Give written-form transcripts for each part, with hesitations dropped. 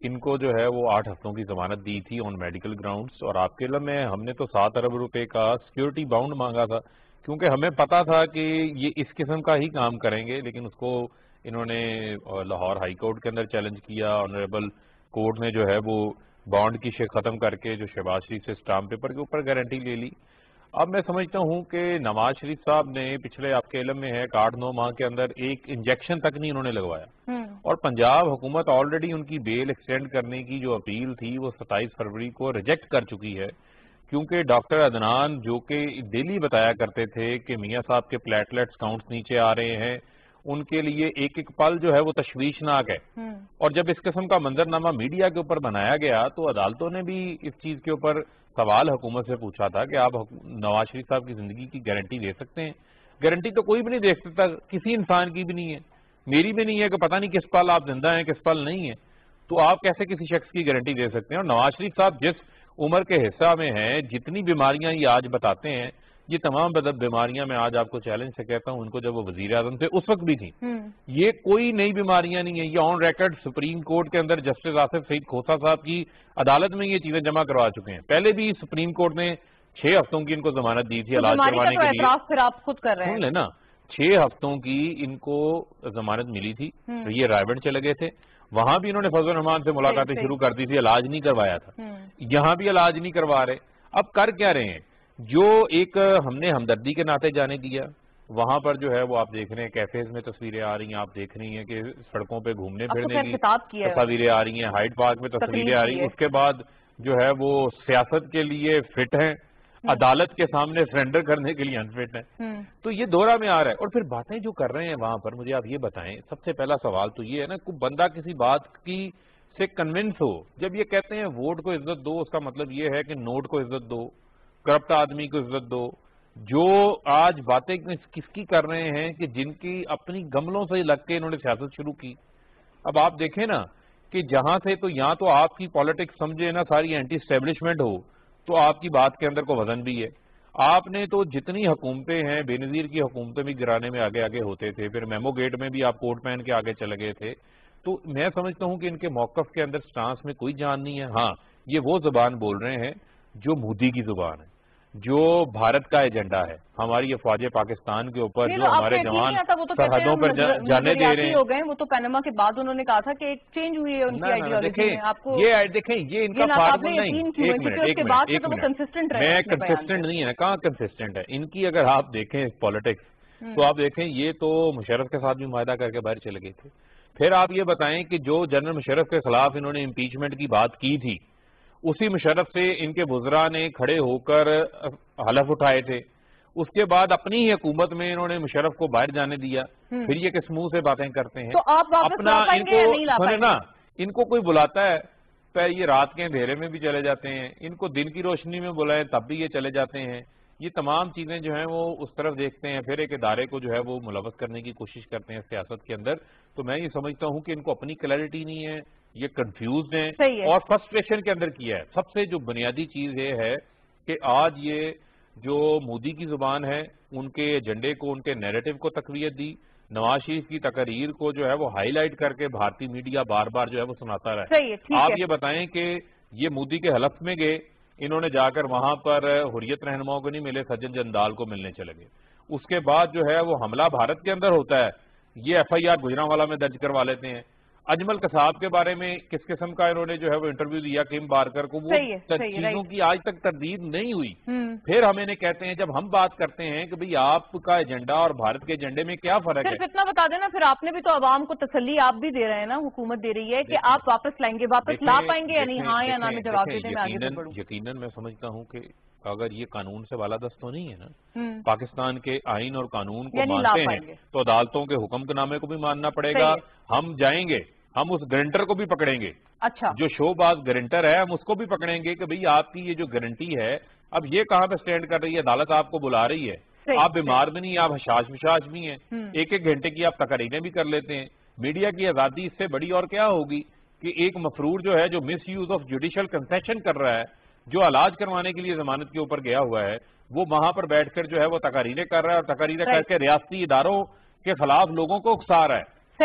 ان کو جو ہے وہ 8 ہفتوں کی ضمانت دی تھی آن میڈیکل گراؤنڈز، اور آپ کے علم میں ہم نے تو 7 ارب روپے کا سیکیورٹی باؤنڈ مانگا تھا، کیونکہ ہمیں پتا تھا کہ یہ اس قسم کا ہی کام کریں گے، لیکن اس کو انہوں نے لاہور ہائی کورٹ کے اندر چیلنج کیا، آنریبل کورٹ نے جو ہے وہ بانڈ کی شے ختم کر کے جو شہباز شریف سے اسٹامپ پیپر کے اوپر گارنٹی لے لی۔ اب میں سمجھتا ہوں کہ نواز شریف صاحب نے پچھلے آپ کے علم میں ہے 8-9 ماہ کے اندر ایک انجیکشن تک نہیں انہوں نے لگوایا، اور پنجاب حکومت آلریڈی ان کی بیل ایکسٹینڈ کرنے کی جو اپیل تھی وہ 27 فروری کو ریجیکٹ کر چکی ہے، کیونکہ ڈاکٹر عدنان جو کہ ڈیلی بتایا کرتے تھے کہ میاں صاحب کے پلیٹلیٹس کاؤنٹس نیچے آ رہے ہیں، ان کے لیے ایک ایک پل جو ہے وہ تشویشناک ہے، اور جب اس قسم کا منظرنامہ میڈیا کے اوپر بنایا گیا تو عدالتوں نے بھی اس چیز کے اوپر سوال حکومت سے پوچھا تھا کہ آپ نواز شریف صاحب کی زندگی کی گارنٹی دے سکتے ہیں؟ گارنٹی تو کوئی بھی نہیں دے سکتا، کسی انسان کی بھی نہیں ہے، میری بھی نہیں ہے کہ پتہ نہیں کس پل آپ زندہ ہیں کس پل نہیں ہے، تو آپ کیسے کسی شخص کی گارنٹی دے سکتے ہیں؟ اور نواز شریف صاحب جس عمر کے حصہ میں ہیں، جتنی بیماریاں یہ آج بتاتے ہیں، یہ تمام بیماریاں میں آج آپ کو چیلنج سے کہتا ہوں ان کو جب وہ وزیر اعظم تھے اس وقت بھی تھیں، یہ کوئی نئی بیماریاں نہیں ہیں، یہ آن ریکارڈ سپریم کورٹ کے اندر جسٹس آصف سعید کھوسہ صاحب کی عدالت میں یہ چیزیں جمع کروا چکے ہیں، پہلے بھی سپریم کورٹ نے 6 ہفتوں کی ان کو ضمانت دی تھی علاج کروانے کے لیے، پھر آپ خود کر رہے ہیں، سن لیں نا، 6 ہفتوں کی ان کو ضمانت ملی تھی، تو یہ رائے بند چلے گئے تھے، وہاں بھی انہوں نے فضل الرحمان سے ملاقاتیں شروع کر دی تھی، علاج نہیں کروایا تھا، یہاں بھی علاج نہیں کروا رہے، اب کر کیا رہے ہیں؟ جو ایک ہم نے ہمدردی کے ناطے جانے دیا، وہاں پر جو ہے وہ آپ دیکھ رہے ہیں کیفیز میں تصویریں آ رہی ہیں، آپ دیکھ رہی ہیں کہ سڑکوں پہ گھومنے پھرنے کی تصاویریں آ رہی ہیں، ہائیڈ پارک میں تصویریں آ رہی ہیں، اس کے بعد جو ہے وہ سیاست کے لیے فٹ ہیں، عدالت کے سامنے سرنڈر کرنے کے لیے انفٹ ہیں، تو یہ دورہ میں آ رہا ہے، اور پھر باتیں جو کر رہے ہیں وہاں پر، مجھے آپ یہ بتائیں، سب سے پہلا سوال تو یہ ہے نا، کوئی بندہ کسی بات کی سے کنونس ہو، جب یہ کہتے ہیں ووٹ کو عزت دو، اس کا مطلب یہ ہے کہ نوٹ کو عزت دو، کرپٹ آدمی کو عزت دو، جو آج باتیں کس کی کر رہے ہیں کہ جن کی اپنی گملوں سے لگ کے انہوں نے سیاست شروع کی۔ اب آپ دیکھیں نا کہ جہاں سے تو یہاں تو آپ کی پالیٹکس سمجھے نا ساری اینٹی اسٹیبلشمنٹ ہو، تو آپ کی بات کے اندر کو وزن بھی ہے۔ آپ نے تو جتنی حکومتیں ہیں، بے نظیر کی حکومتیں بھی گرانے میں آگے آگے ہوتے تھے، پھر میمو گیٹ میں بھی آپ کوٹ پہن کے آگے چلے گئے تھے، تو میں سمجھتا ہوں کہ ان کے موقف کے اندر سٹانس میں کوئی جان نہیں ہے۔ ہاں، یہ وہ زبان بول رہے ہیں جو مودی کی زبان ہے، جو بھارت کا ایجنڈا ہے، ہماری افواج پاکستان کے اوپر جو ہمارے جوان سرحدوں پر جانے دے رہے ہیں، وہ تو پینما کے بعد انہوں نے کہا تھا کہ ایک چینج ہوئی ہے ان کی آئیڈیالوجی میں، آپ کو یہ دیکھیں یہ ان کا فارمول نہیں، ایک منٹ میں کنسسٹنٹ نہیں ہے، کہاں کنسسٹنٹ ہے ان کی، اگر آپ دیکھیں پالیٹکس تو آپ دیکھیں یہ تو مشرف کے ساتھ بھی معاہدہ کر کے باہر چلے گئے تھے، پھر آپ یہ بتائیں کہ جو جنرل مشرف کے خلاف انہوں نے امپیچمنٹ کی بات کی تھی، اسی مشرف سے ان کے وزراء نے کھڑے ہو کر حلف اٹھائے تھے، اس کے بعد اپنی ہی حکومت میں انہوں نے مشرف کو باہر جانے دیا، پھر یہ کس منہ سے باتیں کرتے ہیں؟ تو آپ اپنا ان کو سنیں نا، ان کو کوئی بلاتا ہے تو یہ رات کے اندھیرے میں بھی چلے جاتے ہیں، ان کو دن کی روشنی میں بلائیں تب بھی یہ چلے جاتے ہیں، یہ تمام چیزیں جو ہیں وہ اس طرف دیکھتے ہیں، پھر ایک ادارے کو جو ہے وہ ملوث کرنے کی کوشش کرتے ہیں سیاست کے اندر، تو میں یہ سمجھتا ہوں کہ ان کو اپنی کلیئرٹی نہیں ہے، یہ کنفیوزڈ ہیں، اور فرسٹریشن کے اندر کیا ہے سب سے جو بنیادی چیز یہ ہے کہ آج یہ جو مودی کی زبان ہے ان کے ایجنڈے کو، ان کے نیریٹو کو تقویت دی، نواز شریف کی تقاریر کو جو ہے وہ ہائی لائٹ کر کے بھارتی میڈیا بار بار جو ہے وہ سناتا رہا ہے۔ آپ یہ بتائیں کہ یہ مودی کے حلف میں گئے، انہوں نے جا کر وہاں پر حریت رہنماؤں کو نہیں ملے، سجن جندال کو ملنے چلے گئے، اس کے بعد جو ہے وہ حملہ بھارت کے اندر ہوتا ہے، یہ ایف آئی آر گجرانوالہ میں درج کروا لیتے ہیں۔ اجمل قصاب کے بارے میں کس قسم کا انہوں نے جو ہے وہ انٹرویو دیا کم بارکر کو، وہ چیزوں کی آج تک تردید نہیں ہوئی، پھر ہم انہیں کہتے ہیں جب ہم بات کرتے ہیں کہ بھئی آپ کا ایجنڈا اور بھارت کے ایجنڈے میں کیا فرق ہے؟ صرف اتنا بتا دینا، پھر آپ نے بھی تو عوام کو تسلی آپ بھی دے رہے ہیں نا، حکومت دے رہی ہے کہ آپ واپس لائیں گے، واپس لا پائیں گے یا نہیں، ہاں یا نا میں جواب دیتے میں آگے بڑھوں۔ یقیناً میں سمجھتا ہوں کہ اگر یہ قانون سے بالادست تو نہیں ہے نا، پاکستان کے آئین اور قانون کو مانتے ہیں تو عدالتوں کے حکم کے نامے کو بھی ماننا پڑے گا، ہم جائیں گے، ہم اس گارنٹر کو بھی پکڑیں گے، اچھا جو شو باز گارنٹر ہے ہم اس کو بھی پکڑیں گے کہ بھئی آپ کی یہ جو گارنٹی ہے اب یہ کہاں پہ سٹینڈ کر رہی ہے، عدالت آپ کو بلا رہی ہے، آپ بیمار بھی نہیں، آپ حشاش وشاش بھی ہیں، ایک ایک گھنٹے کی آپ تقریریں بھی کر لیتے ہیں، میڈیا کی آزادی اس سے بڑی اور کیا ہوگی کہ ایک مفرور جو ہے جو مس یوز آف جوڈیشل کنسیشن کر رہا ہے، جو علاج کروانے کے لیے ضمانت کے اوپر گیا ہوا ہے، وہ وہاں پر بیٹھ کر جو ہے وہ تقریریں کر رہا ہے، اور تقریریں کر کے ریاستی اداروں کے خلاف لوگوں کو اکسا رہا ہے،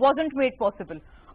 wasn't made possible।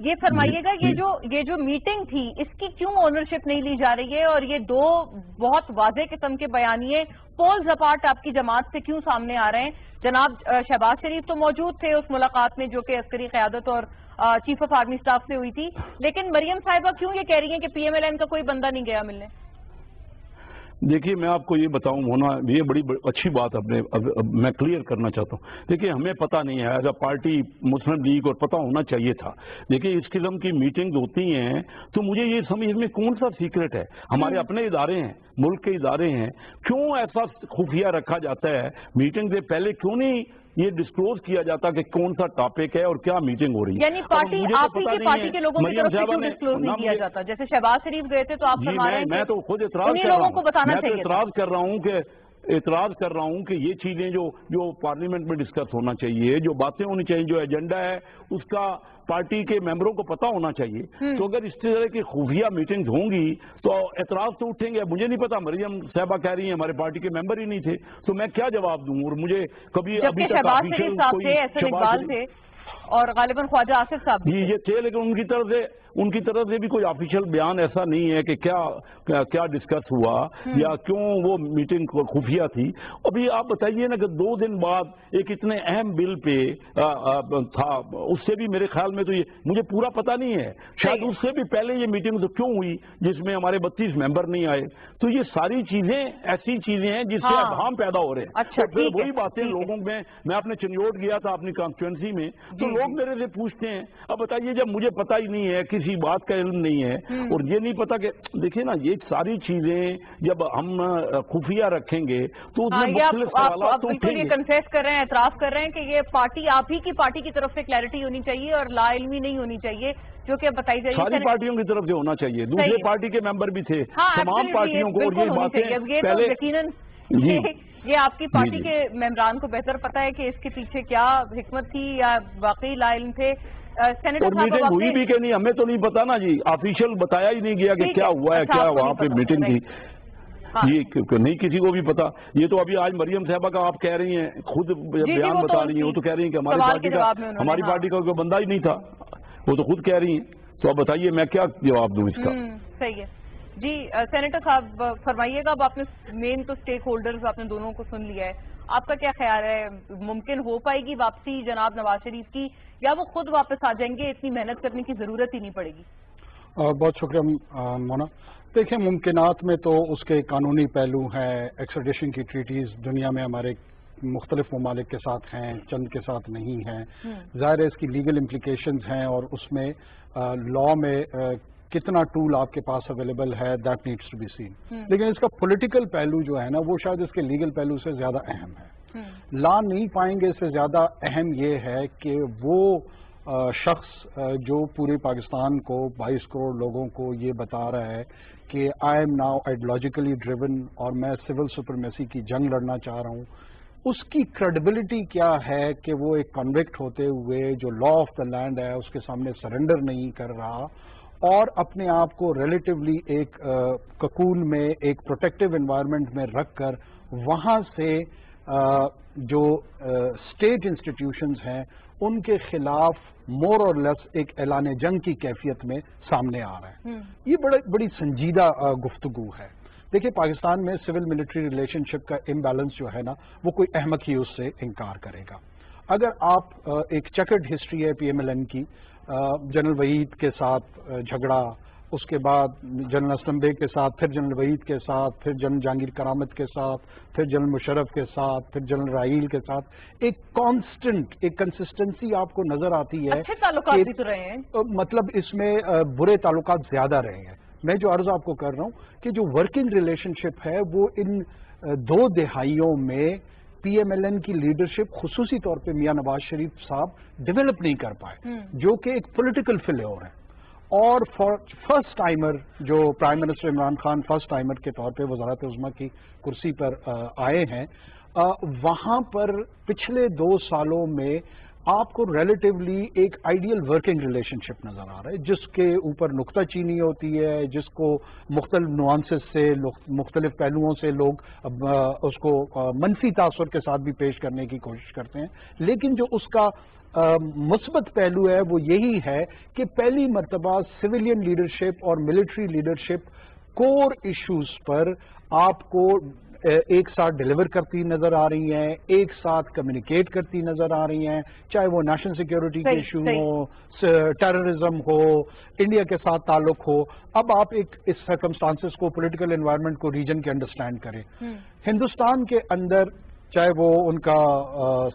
یہ فرمائیے گا یہ جو میٹنگ تھی اس کی کیوں اونرشپ نہیں لی جا رہی ہے، اور یہ دو بہت واضح قسم کے بیانیے پولز اپارٹ آپ کی جماعت سے کیوں سامنے آ رہے ہیں؟ جناب شہباز شریف تو موجود تھے اس ملاقات میں جو کہ عسکری قیادت اور چیف آف آرمی اسٹاف سے ہوئی تھی، لیکن مریم صاحبہ کیوں یہ کہہ رہی ہیں کہ پی ایم ایل این کا کوئی بندہ نہیں گیا ملنے؟ دیکھیے میں آپ کو یہ بتاؤں ہونا یہ بڑی اچھی بات میں کلیئر کرنا چاہتا ہوں. دیکھیے ہمیں پتہ نہیں ہے as a party Muslim league اور پتہ ہونا چاہیے تھا. دیکھیے اس قسم کی میٹنگز ہوتی ہیں تو مجھے یہ سمجھ میں کون سا سیکرٹ ہے. ہمارے اپنے ادارے ہیں، ملک کے ادارے ہیں، کیوں ایسا خفیہ رکھا جاتا ہے؟ میٹنگ سے پہلے کیوں نہیں یہ ڈسکلوز کیا جاتا کہ کون سا ٹاپک ہے اور کیا میٹنگ ہو رہی ہے؟ یعنی پارٹی آپ ہی کی پارٹی کے لوگوں کی طرف سے کیوں ڈسکلوز نہیں کیا جاتا؟ جیسے شہباز شریف گئے تھے تو آپ فرما رہے ہیں میں تو خود اعتراض کر رہا ہوں کہ یہ چیزیں جو پارلیمنٹ میں ڈسکس ہونا چاہیے، جو باتیں ہونی چاہیے، جو ایجنڈا ہے اس کا پارٹی کے ممبروں کو پتہ ہونا چاہیے. تو اگر اس طرح کی خفیہ میٹنگز ہوں گی تو اعتراض تو اٹھیں گے. مجھے نہیں پتا، مریم صاحبہ کہہ رہی ہیں ہمارے پارٹی کے ممبر ہی نہیں تھے تو میں کیا جواب دوں؟ اور مجھے کبھی ابھی تک شہباز شریف صاحب تھے، احسن اقبال تھے اور غالباً خواجہ آصف صاحب جی یہ تھے، لیکن ان کی طرف سے بھی کوئی آفیشیل بیان ایسا نہیں ہے کہ کیا ڈسکس ہوا یا کیوں وہ میٹنگ خفیہ تھی. ابھی آپ بتائیے نا کہ 2 دن بعد ایک اتنے اہم بل پہ تھا، اس سے بھی میرے خیال میں تو یہ مجھے پورا پتہ نہیں ہے، شاید اس سے بھی پہلے یہ میٹنگ تو کیوں ہوئی جس میں ہمارے 32 ممبر نہیں آئے. تو یہ ساری چیزیں ایسی چیزیں ہیں جس سے ابہام پیدا ہو رہے ہیں. تو پھر وہی باتیں لوگوں میں اپنے چنیوٹ گیا تھا اپنی کانسٹیچوئنسی میں، تو لوگ میرے سے پوچھتے ہیں اب بتائیے جب مجھے پتہ ہی نہیں ہے، کسی بات کا علم نہیں ہے اور یہ نہیں پتا کہ دیکھیں نا یہ ساری چیزیں جب ہم خفیہ رکھیں گے تو اس میں مختلف سوالات تو اٹھیں گے. یہ کنفیس کر رہے ہیں، اعتراف کر رہے ہیں کہ یہ پارٹی آپ ہی کی پارٹی کی طرف سے کلیئرٹی ہونی چاہیے اور لا علمی نہیں ہونی چاہیے جو کہ بتائی جائے. ساری پارٹیوں کی طرف سے ہونا چاہیے، دوسرے پارٹی کے ممبر بھی تھے، تمام پارٹیوں کو. اور یہ باتیں پہلے یقیناً یہ آپ کی پارٹی کے ممبران کو بہتر پتا ہے کہ اس کے پیچھے کیا حکمت تھی یا واقعی لا علم تھے. اور میٹنگ ہوئی بھی کہ نہیں ہمیں تو نہیں پتا نا جی، آفیشیل بتایا ہی نہیں گیا کہ کیا ہوا ہے، کیا وہاں پہ میٹنگ تھی. یہ نہیں کسی کو بھی پتا. یہ تو ابھی آج مریم صاحبہ کا آپ کہہ رہی ہیں، خود بیان بتا رہی ہیں، وہ تو کہہ رہی ہیں کہ ہماری پارٹی کا کوئی بندہ ہی نہیں تھا، وہ تو خود کہہ رہی ہیں. تو اب بتائیے میں کیا جواب دوں اس کا؟ صحیح ہے جی. سینیٹر صاحب فرمائیے گا، اب آپ نے مین تو سٹیک ہولڈرز آپ نے دونوں کو سن لیا ہے، آپ کا کیا خیال ہے؟ ممکن ہو پائے گی واپسی جناب نواز شریف کی یا وہ خود واپس آ جائیں گے، اتنی محنت کرنے کی ضرورت ہی نہیں پڑے گی؟ بہت شکریہ مونا. دیکھیں ممکنات میں تو اس کے قانونی پہلو ہیں، ایکسٹریڈیشن کی ٹریٹیز دنیا میں ہمارے مختلف ممالک کے ساتھ ہیں، چند کے ساتھ نہیں ہیں. ظاہر ہے اس کی لیگل امپلیکیشنز ہیں اور اس میں لا میں کتنا ٹول آپ کے پاس اویلیبل ہے، that needs to be seen. لیکن اس کا پولیٹیکل پہلو جو ہے نا وہ شاید اس کے لیگل پہلو سے زیادہ اہم ہے. لا نہیں پائیں گے، اس سے زیادہ اہم یہ ہے کہ وہ شخص جو پورے پاکستان کو 22 کروڑ لوگوں کو یہ بتا رہا ہے کہ I am now ideologically driven اور میں سول سپرمیسی کی جنگ لڑنا چاہ رہا ہوں، اس کی کریڈیبلٹی کیا ہے کہ وہ ایک کنوکٹ ہوتے ہوئے جو لا آف دا لینڈ ہے اس کے سامنے سرنڈر نہیں کر رہا اور اپنے آپ کو ریلیٹیولی ایک ککون میں ایک پروٹیکٹیو انوائرمنٹ میں رکھ کر وہاں سے جو اسٹیٹ انسٹیٹیوشنز ہیں ان کے خلاف مور اور لیس ایک اعلان جنگ کی کیفیت میں سامنے آ رہا ہے. یہ بڑی سنجیدہ گفتگو ہے. دیکھیں پاکستان میں سول ملٹری ریلیشن شپ کا امبیلنس جو ہے نا وہ کوئی احمق ہی اس سے انکار کرے گا. اگر آپ ایک چیکرڈ ہسٹری ہے پی ایم ایل این کی، جنرل وحید کے ساتھ جھگڑا، اس کے بعد جنرل اسلم بیگ کے ساتھ، پھر جنرل وحید کے ساتھ، پھر جنرل جہانگیر کرامت کے ساتھ، پھر جنرل مشرف کے ساتھ، پھر جنرل راحیل کے ساتھ، ایک کانسٹنٹ ایک کنسسٹنسی آپ کو نظر آتی ہے. اچھے تعلقات بھی تو رہے ہیں، مطلب اس میں برے تعلقات زیادہ رہے ہیں. میں جو عرض آپ کو کر رہا ہوں کہ جو ورکنگ ریلیشن شپ ہے وہ ان 2 دہائیوں میں پی ایم ایل این کی لیڈرشپ خصوصی طور پہ میاں نواز شریف صاحب ڈیولپ نہیں کر پائے، جو کہ ایک پولیٹیکل فیلیور ہے. اور فرسٹ ٹائمر جو prime minister Imran Khan first timer کے طور پہ وزارت عظمیٰ کی کرسی پر آئے ہیں، وہاں پر پچھلے 2 سالوں میں آپ کو ریلیٹیولی ایک آئیڈیل ورکنگ ریلیشن شپ نظر آ رہا ہے جس کے اوپر نکتہ چینی ہوتی ہے، جس کو مختلف نوانسز سے مختلف پہلوؤں سے لوگ اس کو منفی تاثر کے ساتھ بھی پیش کرنے کی کوشش کرتے ہیں، لیکن جو اس کا مثبت پہلو ہے وہ یہی ہے کہ پہلی مرتبہ سویلین لیڈرشپ اور ملٹری لیڈرشپ کور ایشوز پر آپ کو ایک ساتھ ڈیلیور کرتی نظر آ رہی ہیں، ایک ساتھ کمیونیکیٹ کرتی نظر آ رہی ہیں، چاہے وہ نیشنل سیکیورٹی کے ایشو ہو، ٹیررزم ہو، انڈیا کے ساتھ تعلق ہو. اب آپ ایک اس سرکمسٹانسز کو، پولیٹیکل انوائرمنٹ کو ریجن کے انڈرسٹینڈ کریں. ہندوستان کے اندر چاہے وہ ان کا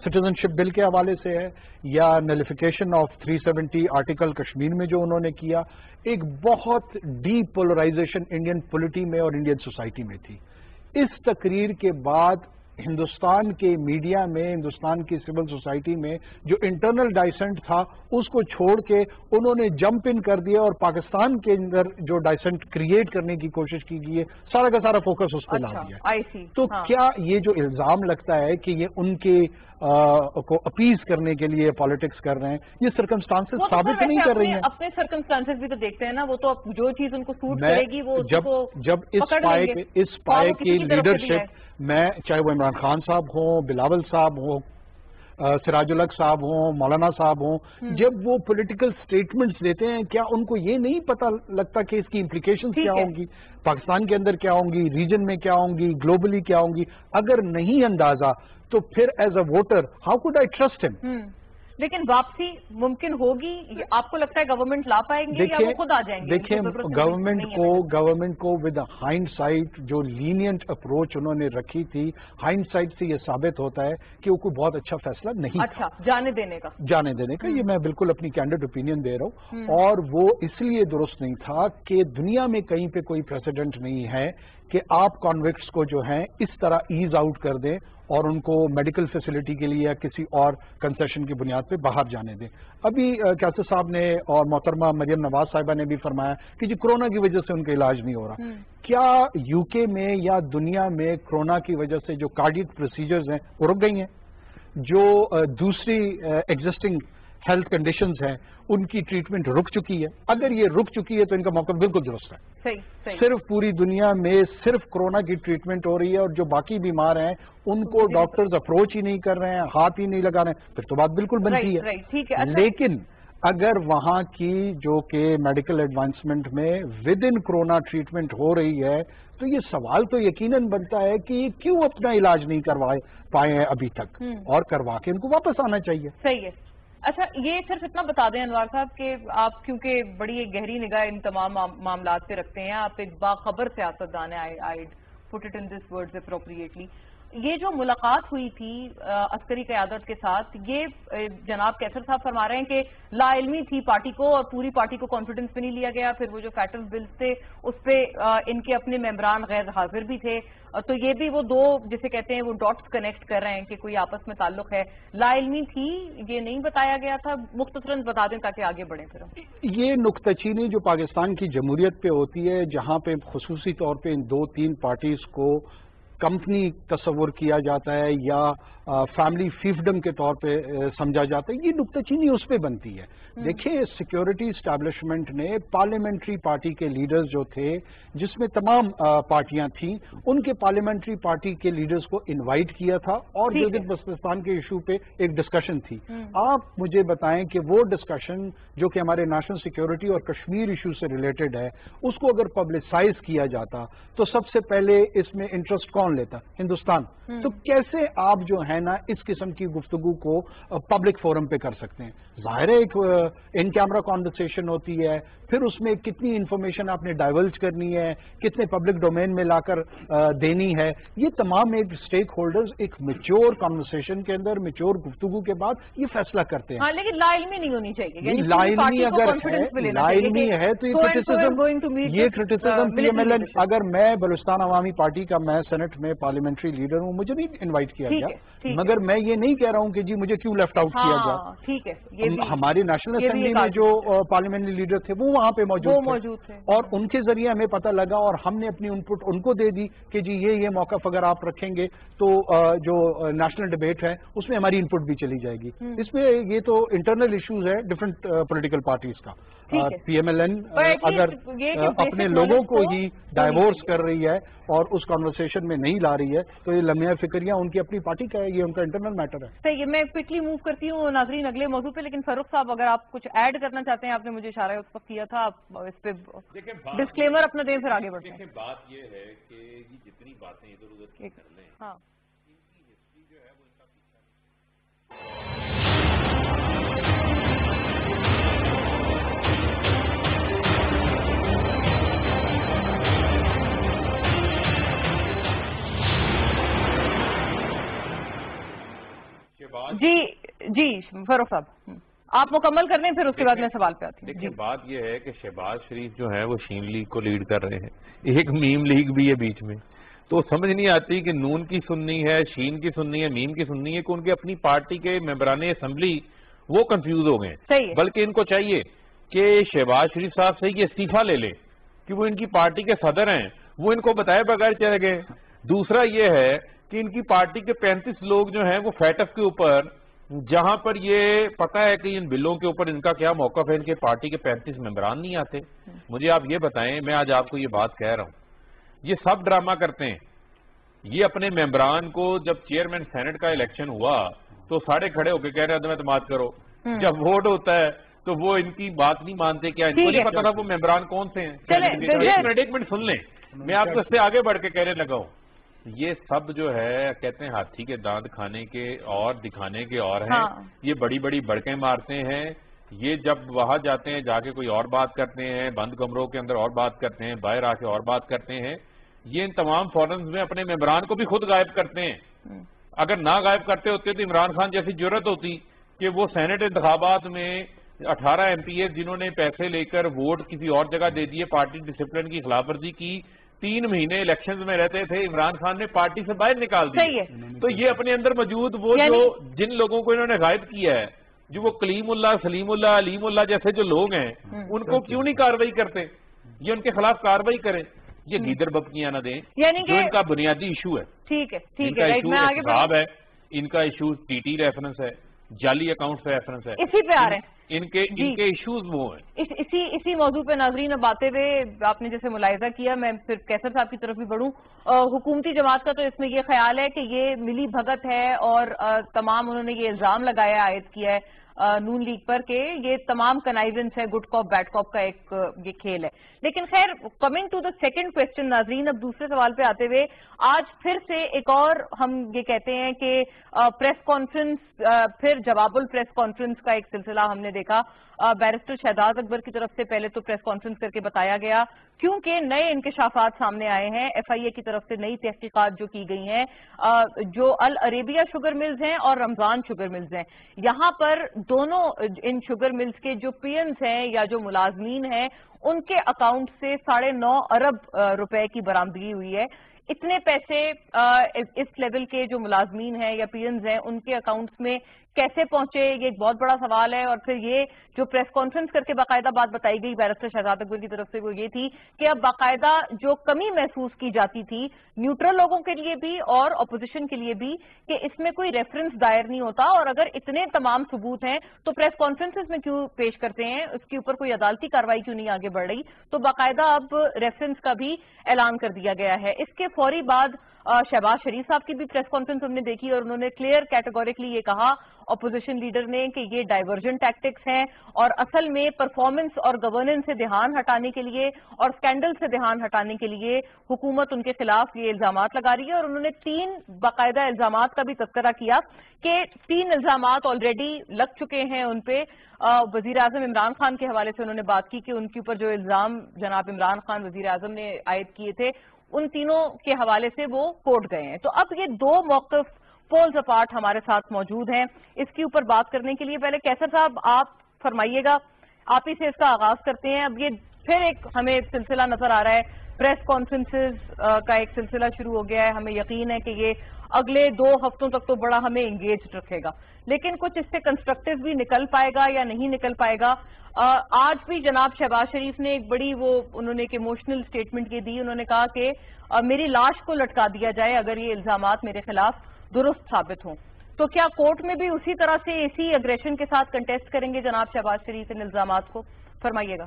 سٹیزن شپ بل کے حوالے سے ہے یا نلیفیکیشن آف 370 آرٹیکل کشمیر میں جو انہوں نے کیا، ایک بہت ڈیپ پولرائزیشن انڈین پولیٹی میں اور انڈین سوسائٹی میں تھی. اس تقریر کے بعد ہندوستان کے میڈیا میں، ہندوستان کی سول سوسائٹی میں جو انٹرنل ڈائسنٹ تھا اس کو چھوڑ کے انہوں نے جمپ ان کر دیا اور پاکستان کے اندر جو ڈائسنٹ کریٹ کرنے کی کوشش کی گئی ہے سارا کا سارا فوکس اس پہ لا دیا. تو کیا یہ جو الزام لگتا ہے کہ یہ ان کے کو اپیز کرنے کے لیے پالیٹکس کر رہے ہیں، یہ سرکمسٹانسز ثابت نہیں کر رہی ہیں؟ اپنے سرکمسٹانسز بھی تو دیکھتے ہیں نا، وہ تو جو چیز ان کو سوٹ کرے گی وہ جب اس پائے کی لیڈرشپ میں، چاہے وہ عمران خان صاحب ہوں، بلاول صاحب ہوں، سراج الحق صاحب ہوں، مولانا صاحب ہوں، جب وہ پولیٹیکل سٹیٹمنٹس دیتے ہیں، کیا ان کو یہ نہیں پتہ لگتا کہ اس کی امپلیکیشنز کیا ہوں گی، پاکستان کے اندر کیا ہوں گی، ریجن میں کیا ہوں گی، گلوبلی کیا ہوں گی؟ اگر نہیں اندازہ تو پھر as a voter how could I trust ہم؟ لیکن واپسی ممکن ہوگی؟ آپ کو لگتا ہے گورنمنٹ لا پائیں گے یا وہ خود آ جائیں گے؟ دیکھیں گورنمنٹ کو ود ہائنڈ سائٹ جو لینینٹ اپروچ انہوں نے رکھی تھی، ہائنڈ سائٹ سے یہ ثابت ہوتا ہے کہ وہ کوئی بہت اچھا فیصلہ نہیں تھا جانے دینے کا. یہ میں بالکل اپنی کینڈیڈ اوپینین دے رہا ہوں. اور وہ اس لیے درست نہیں تھا کہ دنیا میں کہیں پہ کوئی پریسیڈنٹ نہیں ہے کہ آپ کانوکٹس کو جو ہیں اس طرح ایز آؤٹ کر دیں اور ان کو میڈیکل فیسلٹی کے لیے یا کسی اور کنسیشن کی بنیاد پہ باہر جانے دیں. ابھی قیصر صاحب نے اور محترمہ مریم نواز صاحبہ نے بھی فرمایا کہ جی کرونا کی وجہ سے ان کا علاج نہیں ہو رہا. کیا یو کے میں یا دنیا میں کرونا کی وجہ سے جو کارڈیک پروسیجرز ہیں وہ رک گئی ہیں؟ جو دوسری ایگزسٹنگ ہیلتھ کنڈیشنز ہیں ان کی ٹریٹمنٹ رک چکی ہے؟ اگر یہ رک چکی ہے تو ان کا موقف بالکل درست ہے. صرف پوری دنیا میں صرف کرونا کی ٹریٹمنٹ ہو رہی ہے اور جو باقی بیمار ہیں ان کو ڈاکٹرز اپروچ ہی نہیں کر رہے ہیں، ہاتھ ہی نہیں لگا رہے ہیں، پھر تو بات بالکل بنتی ہے. لیکن اگر وہاں کی جو کہ میڈیکل ایڈوانسمنٹ میں ود ان کرونا ٹریٹمنٹ ہو رہی ہے تو یہ سوال تو یقیناً بنتا ہے کہ یہ کیوں اپنا علاج نہیں کروا پائے ہیں ابھی تک، اور کروا کے ان کو واپس آنا چاہیے. صحیح ہے. اچھا، یہ صرف اتنا بتا دیں انوار صاحب کہ آپ کیونکہ بڑی ایک گہری نگاہ ان تمام معاملات پہ رکھتے ہیں، آپ ایک باخبر سیاستدان ہیں، I put it in this words appropriately. یہ جو ملاقات ہوئی تھی عسکری قیادت کے ساتھ، یہ جناب قیصر صاحب فرما رہے ہیں کہ لا علمی تھی پارٹی کو اور پوری پارٹی کو کانفیڈنس پہ نہیں لیا گیا. پھر وہ جو فیٹل بلز تھے اس پہ ان کے اپنے ممبران غیر حاضر بھی تھے، تو یہ بھی وہ دو جسے کہتے ہیں وہ ڈاٹس کنیکٹ کر رہے ہیں کہ کوئی آپس میں تعلق ہے. لا علمی تھی، یہ نہیں بتایا گیا تھا؟ مختصراً بتا دیں تاکہ آگے بڑھیں. پھر یہ نکتہ چینی جو پاکستان کی جمہوریت پہ ہوتی ہے، جہاں پہ خصوصی طور پہ ان دو تین پارٹیز کو کمپنی تصور کیا جاتا ہے یا فیملی فیفڈم کے طور پہ سمجھا جاتا ہے، یہ نکتہ چینی اس پہ بنتی ہے. دیکھیں، سیکیورٹی اسٹیبلشمنٹ نے پارلیمنٹری پارٹی کے لیڈرز جو تھے، جس میں تمام پارٹیاں تھیں، ان کے پارلیمنٹری پارٹی کے لیڈرز کو انوائٹ کیا تھا اور گلگت بلتستان کے ایشو پہ ایک ڈسکشن تھی. آپ مجھے بتائیں کہ وہ ڈسکشن جو کہ ہمارے نیشنل سیکیورٹی اور کشمیر ایشو سے ریلیٹڈ ہے، اس کو اگر پبلسائز کیا جاتا تو سب سے پہلے اس میں انٹرسٹ کون لیتا؟ ہندوستان. تو کیسے آپ جو ہے نا اس قسم کی گفتگو کو پبلک فورم پہ کر سکتے ہیں؟ ظاہر ہے ایک ان کیمرہ کانورسیشن ہوتی ہے، پھر اس میں کتنی انفارمیشن آپ نے ڈائیولج کرنی ہے، کتنے پبلک ڈومین میں لا کر دینی ہے، یہ تمام ایک اسٹیک ہولڈرز ایک میچور کانورسیشن کے اندر، میچور گفتگو کے بعد یہ فیصلہ کرتے ہیں. لیکن لا علمی نہیں ہونی چاہیے. لا علمی اگر ہے، لا علمی ہے تو یہ criticism P M L N. اگر میں بلوچستان عوامی پارٹی کا میں سینٹ میں پارلیمنٹری لیڈر ہوں، مجھے نہیں انوائٹ کیا گیا، مگر میں یہ نہیں کہہ رہا ہوں کہ جی مجھے کیوں لیفٹ آؤٹ کیا گیا. ٹھیک ہے. ہماری نیشنل اسمبلی میں جو پارلیمنٹری لیڈر تھے وہ وہاں پہ موجود تھے اور ان کے ذریعے ہمیں پتہ لگا اور ہم نے اپنی انپٹ ان کو دے دی کہ جی یہ موقف اگر آپ رکھیں گے تو جو نیشنل ڈیبیٹ ہے اس میں ہماری انپٹ بھی چلی جائے گی. اس میں یہ تو انٹرنل ایشوز ہے ڈفرنٹ پولیٹیکل پارٹیز کا. پی ایم ایل این اگر اپنے لوگوں کو ہی ڈائیورس کر رہی ہے اور اس کانورسیشن میں نہیں نہیں لا رہی ہے تو یہ لمحہ فکریاں ان کی اپنی پارٹی کا ہے, یہ ان کا انٹرنل میٹر ہے. صحیح ہے, میں کوئکلی موو کرتی ہوں ناظرین اگلے موضوع پہ, لیکن فاروق صاحب اگر آپ کچھ ایڈ کرنا چاہتے ہیں, آپ نے مجھے اشارہ اس وقت کیا تھا, آپ اس پہ ڈسکلیمر اپنا دیں پھر آگے بڑھتے ہیں. بات یہ ہے کہ یہ جتنی باتیں ادھر ادھر کی کر لیں, ہاں ان کی ہسٹری جو ہے وہ ان کا پیچھا جی فاروق صاحب آپ مکمل کر لیں, پھر اس کے بعد میں سوال پہ آتی ہوں. دیکھیں بات یہ ہے کہ شہباز شریف جو ہے وہ شین لیگ کو لیڈ کر رہے ہیں, ایک میم لیگ بھی ہے بیچ میں, تو سمجھ نہیں آتی کہ نون کی سننی ہے, شین کی سننی ہے, میم کی سننی ہے, کہ ان کے اپنی پارٹی کے ممبران اسمبلی وہ کنفیوز ہو گئے. بلکہ ان کو چاہیے کہ شہباز شریف صاحب سے یہ استعفیٰ لے لے کہ وہ ان کی پارٹی کے صدر ہیں, وہ ان کو بتائے بغیر چلے گئے. دوسرا یہ ہے کہ ان کی پارٹی کے 35 لوگ جو ہیں وہ فیٹف کے اوپر, جہاں پر یہ پتا ہے کہ ان بلوں کے اوپر ان کا کیا موقف ہے, ان کے پارٹی کے 35 ممبران نہیں آتے. مجھے آپ یہ بتائیں, میں آج آپ کو یہ بات کہہ رہا ہوں, یہ سب ڈرامہ کرتے ہیں. یہ اپنے ممبران کو جب چیئرمین سینٹ کا الیکشن ہوا تو سارے کھڑے ہو کے کہہ رہے ہیں اعتماد کرو, جب ووٹ ہوتا ہے تو وہ ان کی بات نہیں مانتے. کیا ان کو نہیں پتا تھا وہ ممبران کون سے ہیں؟ ایک منٹ سن لیں, میں آپ کو اس سے آگے بڑھ کے کہنے لگا ہوں. یہ سب جو ہے کہتے ہیں ہاتھی کے دانت کھانے کے اور دکھانے کے اور ہیں. یہ بڑی بڑی بڑکیں مارتے ہیں, یہ جب وہاں جاتے ہیں جا کے کوئی اور بات کرتے ہیں, بند کمروں کے اندر اور بات کرتے ہیں, باہر آ کے اور بات کرتے ہیں. یہ ان تمام فورمز میں اپنے ممبران کو بھی خود غائب کرتے ہیں. اگر نہ غائب کرتے ہوتے تو عمران خان جیسی جرت ہوتی کہ وہ سینٹ انتخابات میں 18 ایم پی ایز جنہوں نے پیسے لے کر ووٹ کسی اور جگہ دے دیے, پارٹی ڈسپلن کی خلاف ورزی کی, 3 مہینے الیکشنز میں رہتے تھے, عمران خان نے پارٹی سے باہر نکال دیا. تو یہ اپنے اندر موجود وہ جو جن لوگوں کو انہوں نے غائب کیا ہے, جو وہ کلیم اللہ, سلیم اللہ, علیم اللہ جیسے جو لوگ ہیں, ان کو کیوں نہیں کارروائی کرتے؟ یہ ان کے خلاف کارروائی کریں, یہ گیدر ببکیاں نہ دیں, جو ان کا بنیادی ایشو ہے. ٹھیک ہے, ان کا ایشو احتساب ہے, ان کا ایشو ٹی ٹی ریفرنس ہے, جعلی اکاؤنٹ سے ریفرنس ہے, اسی پہ آ رہے ہیں. ان کے ایشوز وہ ہیں. اسی موضوع پہ ناظرین اب آتے ہوئے آپ نے جیسے ملاحظہ کیا, میں پھر کیسر صاحب کی طرف بھی بڑھوں. حکومتی جماعت کا تو اس میں یہ خیال ہے کہ یہ ملی بھگت ہے اور تمام انہوں نے یہ الزام لگایا, عائد کیا ہے نون لیگ پر کہ یہ تمام کنائیونس ہے, گڈ کاپ بیڈ کاپ کا ایک یہ کھیل ہے. لیکن خیر, coming to the second question ناظرین, اب دوسرے سوال پہ آتے ہوئے آج پھر سے ایک اور ہم یہ کہتے ہیں کہ پریس کانفرنس, پھر جواب الپریس کانفرنس کا ایک سلسلہ ہم نے دیکھا. بیرسٹر شہزاد اکبر کی طرف سے پہلے تو پریس کانفرنس کر کے بتایا گیا کیونکہ نئے انکشافات سامنے آئے ہیں, ایف آئی اے کی طرف سے نئی تحقیقات جو کی گئی ہیں, جو العریبیہ شوگر ملز ہیں اور رمضان شوگر ملز ہیں, یہاں پر دونوں ان شوگر ملز کے جو پینز ہیں یا جو ملازمین ہیں ان کے اکاؤنٹ سے 9.5 ارب روپے کی برآمدگی ہوئی ہے. اتنے پیسے اس لیول کے جو ملازمین ہیں یا پینز ہیں ان کے اکاؤنٹس میں کیسے پہنچے, یہ ایک بہت بڑا سوال ہے. اور پھر یہ جو پریس کانفرنس کر کے باقاعدہ بات بتائی گئی بیرسٹر شہزاد اکبر کی طرف سے وہ یہ تھی کہ اب باقاعدہ جو کمی محسوس کی جاتی تھی نیوٹرل لوگوں کے لیے بھی اور اپوزیشن کے لیے بھی کہ اس میں کوئی ریفرنس دائر نہیں ہوتا, اور اگر اتنے تمام ثبوت ہیں تو پریس کانفرنسز میں کیوں پیش کرتے ہیں, اس کے اوپر کوئی عدالتی کارروائی کیوں نہیں آگے بڑھ رہی. تو باقاعدہ اب ریفرنس کا بھی اعلان کر دیا گیا ہے. اس کے فوری بعد شہباز شریف صاحب کی بھی پریس کانفرنس ہم نے دیکھی اور انہوں نے کلیئر کیٹیگوریکلی یہ کہا اپوزیشن لیڈر نے کہ یہ ڈائیورژن ٹیکٹکس ہیں اور اصل میں پرفارمنس اور گورننس سے دھیان ہٹانے کے لیے اور سکینڈل سے دھیان ہٹانے کے لیے حکومت ان کے خلاف یہ الزامات لگا رہی ہے. اور انہوں نے 3 باقاعدہ الزامات کا بھی تذکرہ کیا کہ 3 الزامات آلریڈی لگ چکے ہیں ان پہ. وزیر اعظم عمران خان کے حوالے سے انہوں نے بات کی کہ ان کے اوپر جو الزام جناب عمران خان وزیر اعظم نے عائد کیے تھے ان تینوں کے حوالے سے وہ کوٹ گئے ہیں. تو اب یہ 2 موقف پولز اپارٹ ہمارے ساتھ موجود ہیں. اس کے اوپر بات کرنے کے لیے پہلے کیسر صاحب آپ فرمائیے گا, آپ ہی سے اس کا آغاز کرتے ہیں. اب یہ پھر ایک ہمیں سلسلہ نظر آ رہا ہے, پریس کانفرنسز کا ایک سلسلہ شروع ہو گیا ہے. ہمیں یقین ہے کہ یہ اگلے 2 ہفتوں تک تو بڑا ہمیں انگیجڈ رکھے گا, لیکن کچھ اس سے کنسٹرکٹیو بھی نکل پائے گا یا نہیں نکل پائے گا. آج بھی جناب شہباز شریف نے ایک بڑی انہوں نے ایک ایموشنل اسٹیٹمنٹ کی دی. انہوں نے کہا کہ میری لاش کو لٹکا دیا جائے اگر یہ الزامات میرے خلاف درست ثابت ہوں. تو کیا کورٹ میں بھی اسی طرح سے اسی اگریشن کے ساتھ کنٹیسٹ کریں گے جناب شہباز شریف ان الزامات کو؟ فرمائیے گا.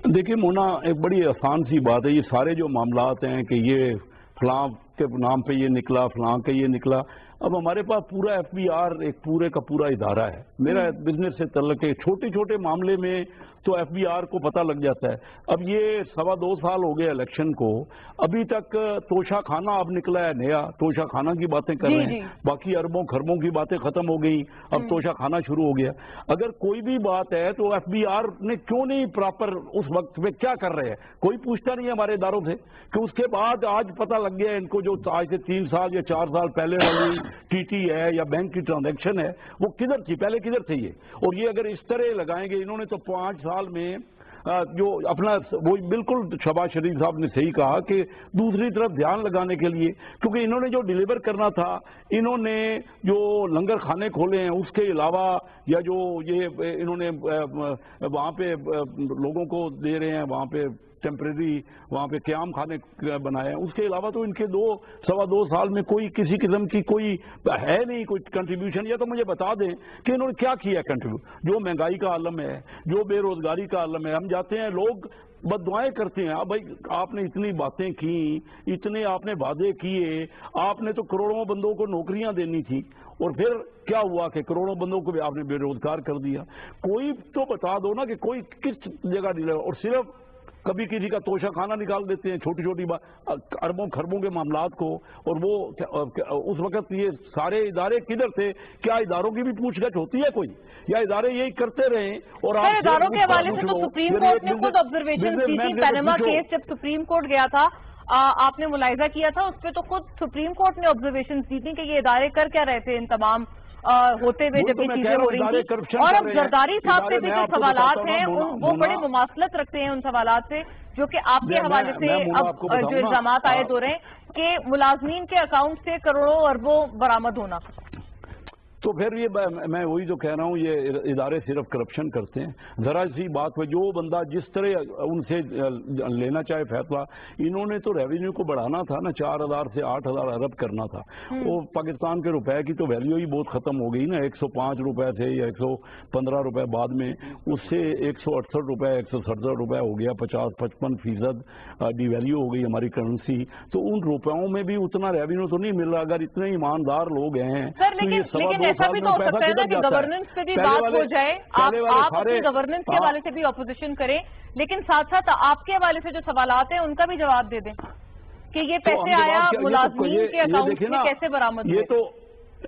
دیکھیں مونا, ایک بڑی آسان سی بات ہے, یہ سارے جو معاملات ہیں کہ یہ فلاں کے نام پہ یہ نکلا، فلاں کے یہ نکلا. اب ہمارے پاس پورا ایف بی آر ایک پورے کا پورا ادارہ ہے. میرا بزنس سے تعلق ہے، چھوٹے چھوٹے معاملے میں تو ایف بی آر کو پتہ لگ جاتا ہے. اب یہ 2.25 سال ہو گئے الیکشن کو، ابھی تک توشہ خانہ اب نکلا ہے نیا، توشہ خانہ کی باتیں کر رہے ہیں. باقی اربوں خربوں کی باتیں ختم ہو گئی، اب توشہ خانہ شروع ہو گیا. اگر کوئی بھی بات ہے تو ایف بی آر نے کیوں نہیں پراپر اس وقت میں کیا کر رہے ہیں؟ کوئی پوچھتا نہیں ہے ہمارے اداروں سے کہ اس کے بعد آج پتہ لگ گیا ان کو جو آج سے 3 سال یا 4 سال پہلے والی ٹی ٹی ہے یا بینک کی ٹرانزیکشن ہے وہ کدھر تھی، پہلے کدھر تھی یہ. اور یہ اگر اس طرح لگائیں گے، انہوں نے تو 5 سال میں جو اپنا وہ بالکل شہباز شریف صاحب نے صحیح کہا کہ دوسری طرف دھیان لگانے کے لیے، کیونکہ انہوں نے جو ڈیلیور کرنا تھا، انہوں نے جو لنگر خانے کھولے ہیں اس کے علاوہ یا جو یہ انہوں نے وہاں پہ لوگوں کو دے رہے ہیں، وہاں پہ ٹیمپریری وہاں پہ قیام خانے بنائے ہیں، اس کے علاوہ تو ان کے 2.25 سال میں کوئی کسی قسم کی کوئی ہے نہیں کوئی کنٹریبیوشن. یا تو مجھے بتا دیں کہ انہوں نے کیا کیا ہے کنٹریبیوٹ. جو مہنگائی کا عالم ہے، جو بے روزگاری کا عالم ہے، ہم جاتے ہیں لوگ بد دعائیں کرتے ہیں. اب بھائی آپ نے اتنی باتیں کی، اتنے آپ نے وعدے کیے، آپ نے تو کروڑوں بندوں کو نوکریاں دینی تھی، اور پھر کیا ہوا کہ کروڑوں بندوں کو بھی آپ نے بے روزگار کر دیا. کوئی تو بتا دو نا کہ کوئی کس جگہ ڈیلے. اور صرف کبھی کسی کا توشہ خانہ نکال دیتے ہیں، چھوٹی چھوٹی اربوں خربوں کے معاملات کو. اور وہ اس وقت یہ سارے ادارے کدھر تھے؟ کیا اداروں کی بھی پوچھ گچھ ہوتی ہے کوئی، یا ادارے یہی کرتے رہیں؟ اور اداروں کے حوالے سے تو سپریم کورٹ نے خود آبزرویشن دی تھی. پینما کیس جب سپریم کورٹ گیا تھا، آپ نے ملاحظہ کیا تھا، اس پہ تو خود سپریم کورٹ نے آبزرویشن دی تھی کہ یہ ادارے کر کیا رہے تھے ان تمام ہوتے ہوئے جب یہ چیزیں ہو رہی تھیں. اور اب زرداری صاحب سے بھی جو سوالات ہیں وہ بڑے مماثلت رکھتے ہیں ان سوالات سے جو کہ آپ کے حوالے سے اب جو الزامات عائد ہو رہے ہیں کہ ملازمین کے اکاؤنٹ سے کروڑوں اربوں برآمد ہونا. تو پھر یہ میں وہی جو کہہ رہا ہوں، یہ ادارے صرف کرپشن کرتے ہیں. ذرا سی بات پہ جو بندہ جس طرح ان سے لینا چاہے فیصلہ، انہوں نے تو ریونیو کو بڑھانا تھا نا، 4,000 سے 8,000 ارب کرنا تھا. وہ پاکستان کے روپے کی تو ویلیو ہی بہت ختم ہو گئی نا. 105 روپے تھے یا 115 روپے، بعد میں اس سے 168 روپے 167 روپے ہو گیا. 50-55% ڈی ویلیو ہو گئی ہماری کرنسی. تو ان روپیوں میں بھی اتنا ریونیو تو نہیں مل رہا. اگر اتنے ایماندار لوگ ہیں تو یہ ایسا بھی تو ہو سکتا ہے نا کہ گورننس پہ بھی بات ہو جائے، آپ اپنی گورننس کے حوالے سے بھی اپوزیشن کریں، لیکن ساتھ ساتھ آپ کے حوالے سے جو سوالات ہیں ان کا بھی جواب دے دیں کہ یہ پیسے آیا ملازمین کے اکاؤنٹ میں کیسے برآمد ہوئے.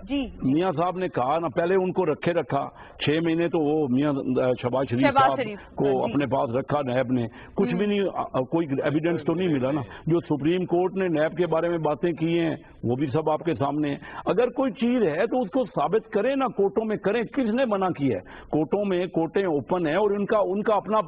جی میاں صاحب نے کہا نا، پہلے ان کو رکھا 6 مہینے تو وہ میاں شہباز شریف صاحب کو اپنے پاس رکھا نیب نے. کچھ بھی نہیں، کوئی ایویڈنس تو نہیں ملا نا. جو سپریم کورٹ نے نیب کے بارے میں باتیں کی ہیں وہ بھی سب آپ کے سامنے ہیں. اگر کوئی چیز ہے تو اس کو ثابت کریں نا، کورٹوں میں کریں. کس نے منع کیا ہے؟ کورٹوں میں کورٹیں اوپن ہیں، اور ان کا اپنا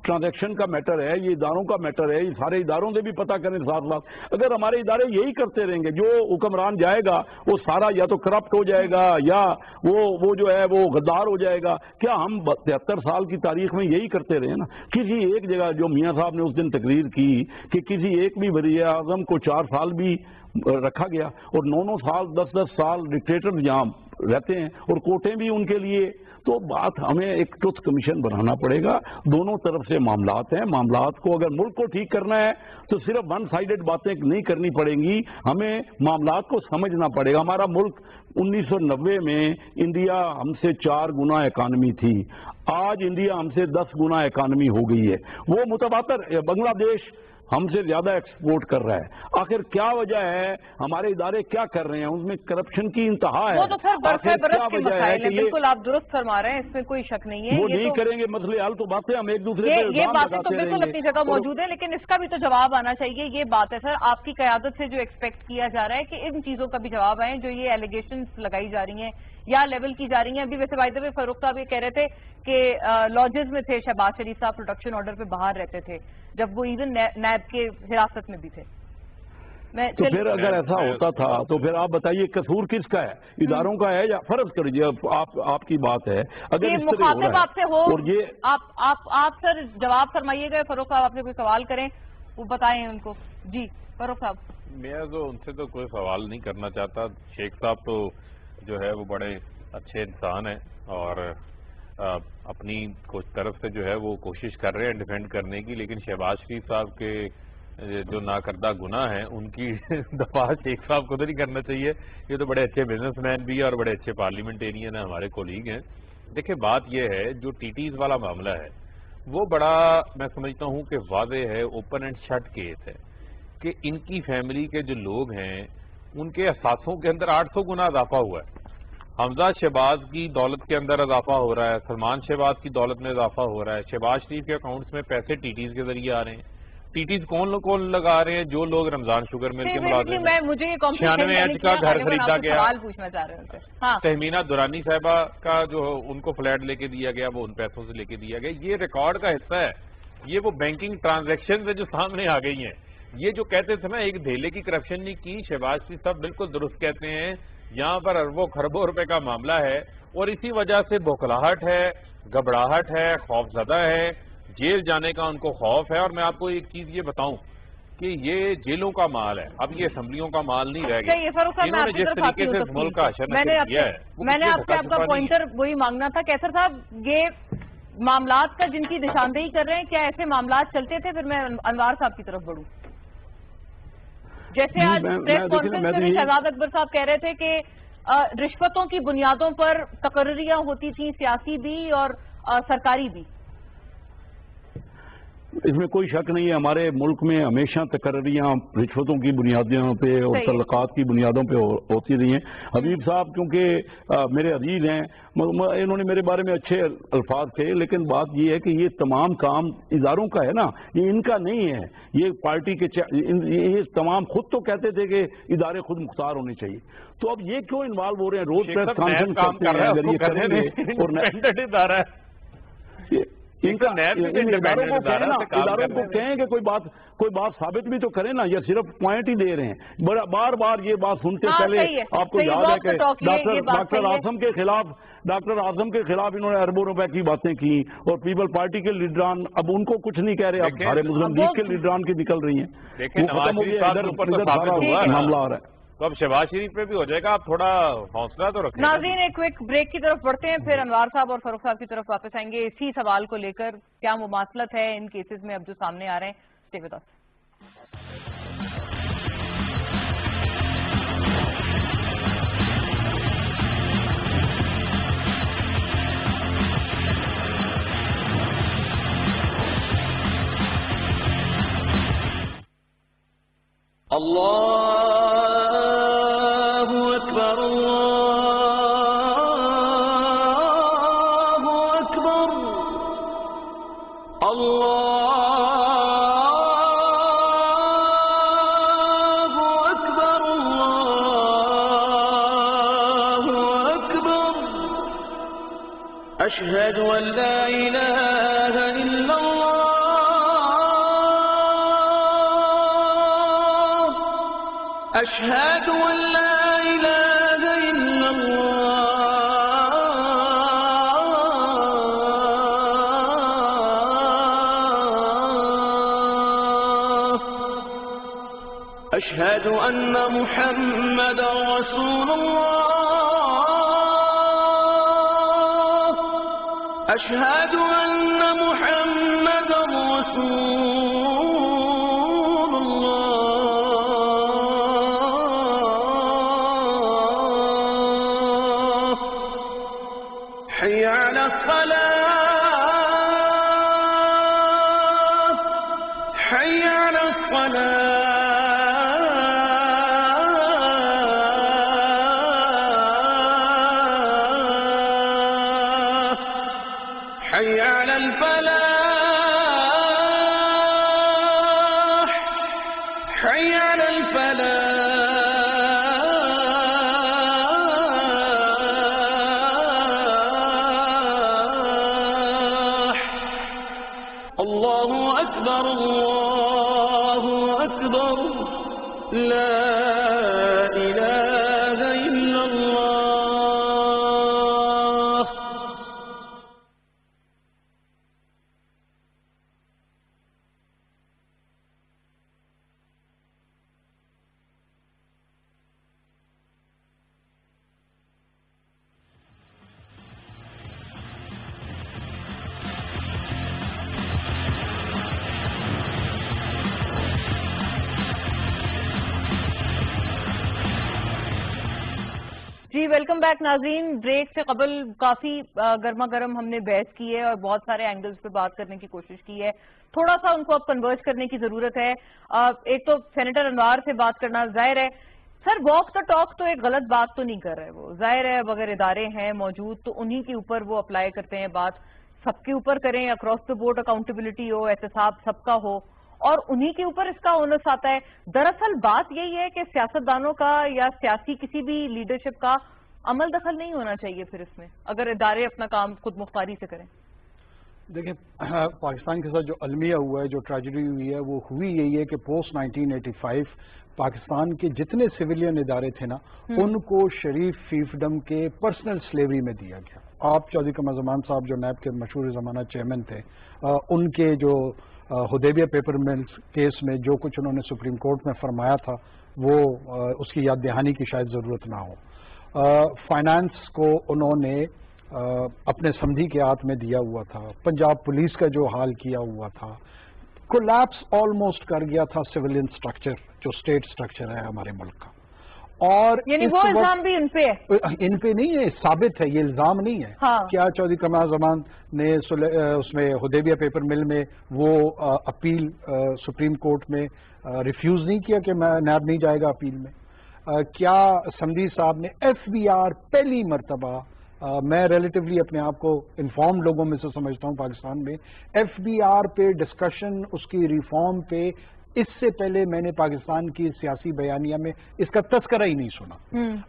ٹرانزیکشن کا میٹر ہے، یہ اداروں کا میٹر ہے. یہ سارے اداروں سے بھی پتہ کریں ساتھ ساتھ. اگر ہمارے ادارے یہی کرتے رہیں گے، جو حکمران جائے گا وہ سارا یا تو کرپٹ ہو جائے گا یا وہ جو ہے وہ غدار ہو جائے گا. کیا ہم 73 سال کی تاریخ میں یہی کرتے رہے نا؟ کسی ایک جگہ جو میاں صاحب نے اس دن تقریر کی کہ کسی ایک بھی وزیر اعظم کو 4 سال بھی رکھا گیا، اور 9 سال 10 سال ڈکٹیٹر جہاں رہتے ہیں، اور کوٹیں بھی ان کے لیے. تو بات ہمیں ایک ٹروتھ کمیشن بنانا پڑے گا. دونوں طرف سے معاملات ہیں. معاملات کو اگر ملک کو ٹھیک کرنا ہے تو صرف 1 سائیڈڈ باتیں نہیں کرنی پڑیں گی. ہمیں معاملات کو سمجھنا پڑے گا. ہمارا ملک 1990 میں انڈیا ہم سے 4 گنا اکانومی تھی. آج انڈیا ہم سے 10 گنا اکانومی ہو گئی ہے. وہ متبادر بنگلہ دیش ہم سے زیادہ ایکسپورٹ کر رہا ہے. آخر کیا وجہ ہے؟ ہمارے ادارے کیا کر رہے ہیں؟ اس میں کرپشن کی انتہا ہے. وہ تو پھر برس کے مسائل ہیں، بالکل آپ درست فرما رہے ہیں، اس میں کوئی شک نہیں ہے. وہ نہیں کریں گے مسئلے حل تو باتیں ہم ایک دوسرے پہ یہ باتیں تو بالکل اپنی جگہ موجود ہیں، لیکن اس کا بھی تو جواب آنا چاہیے. یہ بات ہے سر آپ کی قیادت سے جو ایکسپیکٹ کیا جا رہا ہے کہ ان چیزوں کا بھی جواب آئے جو یہ ایلیگیشنز لگائی جا رہی ہیں یا لیول کی جا رہی ہیں. ابھی ویسے بائی دا وے فاروق صاحب یہ کہہ رہے تھے کہ لاجز میں تھے شہباز شریف صاحب، پروٹیکشن آرڈر پہ باہر رہتے تھے جب وہ ایون نیب کے حراست میں بھی تھے. تو پھر اگر ایسا ہوتا تھا تو پھر آپ بتائیے قصور کس کا ہے؟ اداروں کا ہے یا فرض کر لیجیے آپ کی بات ہے اگر اس طرح مخاطب آپ سے ہو، آپ سر جواب فرمائیے گا. فاروق صاحب آپ سے کوئی سوال کریں وہ بتائیں ان کو. جی فاروق صاحب. میں تو ان سے تو کوئی سوال نہیں کرنا چاہتا. شیخ صاحب تو جو ہے وہ بڑے اچھے انسان ہیں اور اپنی طرف سے جو ہے وہ کوشش کر رہے ہیں ڈیفینڈ کرنے کی، لیکن شہباز شریف صاحب کے جو ناکردہ گناہ ہیں ان کی دفاع شیخ صاحب کو تو نہیں کرنا چاہیے. یہ تو بڑے اچھے بزنس مین بھی اور بڑے اچھے پارلیمنٹیرین ہیں, ہمارے کولیگ ہیں. دیکھیں بات یہ ہے جو ٹی ٹیز والا معاملہ ہے وہ بڑا میں سمجھتا ہوں کہ واضح ہے, اوپن اینڈ شٹ کیس ہے کہ ان کی فیملی کے جو لوگ ہیں ان کے اثاثوں کے اندر 800 گنا اضافہ ہوا ہے. حمزہ شہباز کی دولت کے اندر اضافہ ہو رہا ہے, سلمان شہباز کی دولت میں اضافہ ہو رہا ہے, شہباز شریف کے اکاؤنٹس میں پیسے ٹی ٹیز کے ذریعے آ رہے ہیں. ٹی ٹیز کون لگا رہے ہیں؟ جو لوگ رمضان شوگر مل کے ملازم ہیں. 96 ایچ کا گھر خریدا گیا, تہمینہ دورانی صاحبہ کا جو ان کو فلیٹ لے کے دیا گیا وہ ان پیسوں سے لے کے دیا گیا. یہ ریکارڈ کا حصہ ہے. یہ وہ بینکنگ ٹرانزیکشن جو سامنے آ گئی ہیں. یہ جو کہتے تھے نا ایک دھیلے کی کرپشن نہیں کی, شہباز شریف صاحب بالکل درست کہتے ہیں. یہاں پر اربوں خربوں روپے کا معاملہ ہے اور اسی وجہ سے بوکھلاہٹ ہے, گھبراہٹ ہے, خوف زدہ ہے, جیل جانے کا ان کو خوف ہے. اور میں آپ کو ایک چیز یہ بتاؤں کہ یہ جیلوں کا مال ہے, اب یہ اسمبلیوں کا مال نہیں رہ گیا. انہوں نے جس طریقے سے اس ملک کا حشر نشر کیا ہے, میں نے آپ سے آپ کا پوائنٹر وہی مانگنا تھا. کیسر صاحب یہ معاملات کا جن کی نشاندہی کر رہے ہیں, کیا ایسے معاملات چلتے تھے؟ پھر میں انوار صاحب کی طرف بڑھوں. جیسے آج پریس کانفرنس میں شہزاد اکبر صاحب کہہ رہے تھے کہ رشوتوں کی بنیادوں پر تقرریاں ہوتی تھیں, سیاسی بھی اور سرکاری بھی. اس میں کوئی شک نہیں ہے, ہمارے ملک میں ہمیشہ تقرریاں رشوتوں کی بنیادوں پہ اور تعلقات کی بنیادوں پہ ہوتی رہی ہیں. حبیب صاحب کیونکہ میرے عزیز ہیں, انہوں نے میرے بارے میں اچھے الفاظ کہے, لیکن بات یہ ہے کہ یہ تمام کام اداروں کا ہے نا, یہ ان کا نہیں ہے. یہ پارٹی کے یہ تمام خود تو کہتے تھے کہ ادارے خود مختار ہونے چاہیے, تو اب یہ کیوں انوالو ہو رہے ہیں؟ روز پریس کانفرنس کرتے ہیں, اگر یہ کریں گے اور ان اداروں کو کہیں نا, اداروں کو کہیں کہ کوئی بات ثابت بھی تو کریں نا, یا صرف پوائنٹ ہی دے رہے ہیں. بار بار یہ بات سنتے پہلے آپ کو یاد ہے کہ ڈاکٹر اعظم کے خلاف انہوں نے اربوں روپے کی باتیں کی, اور پیپل پارٹی کے لیڈران اب ان کو کچھ نہیں کہہ رہے, اب سارے مسلم لیگ کے لیڈران کی نکل رہی ہیں. وہ ختم ہو گیا, ادھر معاملہ آ رہا ہے. تو اب شہباز شریف پہ بھی ہو جائے گا, آپ تھوڑا حوصلہ تو رکھیں. ناظرین ایک کوئک بریک کی طرف بڑھتے ہیں, پھر انوار صاحب اور فاروق صاحب کی طرف واپس آئیں گے اسی سوال کو لے کر, کیا مماثلت ہے ان کیسز میں اب جو سامنے آ رہے ہیں. Stay with us. اللہ اکبر اللہ اکبر اللہ اکبر اللہ اکبر اشہد ان لا الہ الا اللہ أشهد أن لا إله إلا الله أشهد أن محمدا رسول الله أشهد أن محمدا رسول الله حي على الصلاة حي على الصلاة حي على الفلاح حي على الفلاح الله أكبر الله أكبر لا إله إلا الله. ویلکم بیک ناظرین. بریک سے قبل کافی گرما گرم ہم نے بحث کی ہے اور بہت سارے اینگلز پہ بات کرنے کی کوشش کی ہے. تھوڑا سا ان کو اب کنورج کرنے کی ضرورت ہے. ایک تو سینیٹر انوار سے بات کرنا ظاہر ہے سر واک دا ٹاک تو ایک غلط بات تو نہیں کر رہے, وہ ظاہر ہے اگر ادارے ہیں موجود تو انہی کے اوپر وہ اپلائی کرتے ہیں, بات سب کے اوپر کریں, اکراس دا بورڈ اکاؤنٹیبلٹی ہو, احتساب سب کا ہو اور انہی کے اوپر اس کا اونس آتا ہے. دراصل بات یہی ہے کہ سیاستدانوں کا یا سیاسی کسی بھی لیڈرشپ کا عمل دخل نہیں ہونا چاہیے پھر اس میں, اگر ادارے اپنا کام خود مختاری سے کریں. دیکھیں پاکستان کے ساتھ جو المیہ ہوا ہے, جو ٹریجڈی ہوئی ہے, وہ ہوئی یہی ہے کہ پوسٹ 1985 پاکستان کے جتنے سویلین ادارے تھے نا ان کو شریف فیفڈم کے پرسنل سلیوری میں دیا گیا. آپ چودھری قمر زمان صاحب جو نیب کے مشہور زمانہ چیئرمین تھے, ان کے جو حدیبیہ پیپر ملز کیس میں جو کچھ انہوں نے سپریم کورٹ میں فرمایا تھا وہ اس کی یاد دہانی کی شاید ضرورت نہ ہو. فائنانس کو انہوں نے اپنے سمدھی کے ہاتھ میں دیا ہوا تھا. پنجاب پولیس کا جو حال کیا ہوا تھا, کولیپس آلموسٹ کر گیا تھا سویلین سٹرکچر جو اسٹیٹ سٹرکچر ہے ہمارے ملک کا. اور یعنی وہ الزام بھی ان پہ ہے, ان پہ نہیں ہے, ثابت ہے, یہ الزام نہیں ہے. کیا چودھری قمر زمان نے اس میں حدیبیہ پیپر مل میں وہ اپیل سپریم کورٹ میں ریفیوز نہیں کیا کہ نیب نہیں جائے گا اپیل میں؟ کیا سمدھی صاحب نے ایف بی آر پہلی مرتبہ, میں ریلیٹیولی اپنے آپ کو انفارم لوگوں میں سے سمجھتا ہوں پاکستان میں, ایف بی آر پہ ڈسکشن, اس کی ریفارم پہ اس سے پہلے میں نے پاکستان کی سیاسی بیانیہ میں اس کا تذکرہ ہی نہیں سنا.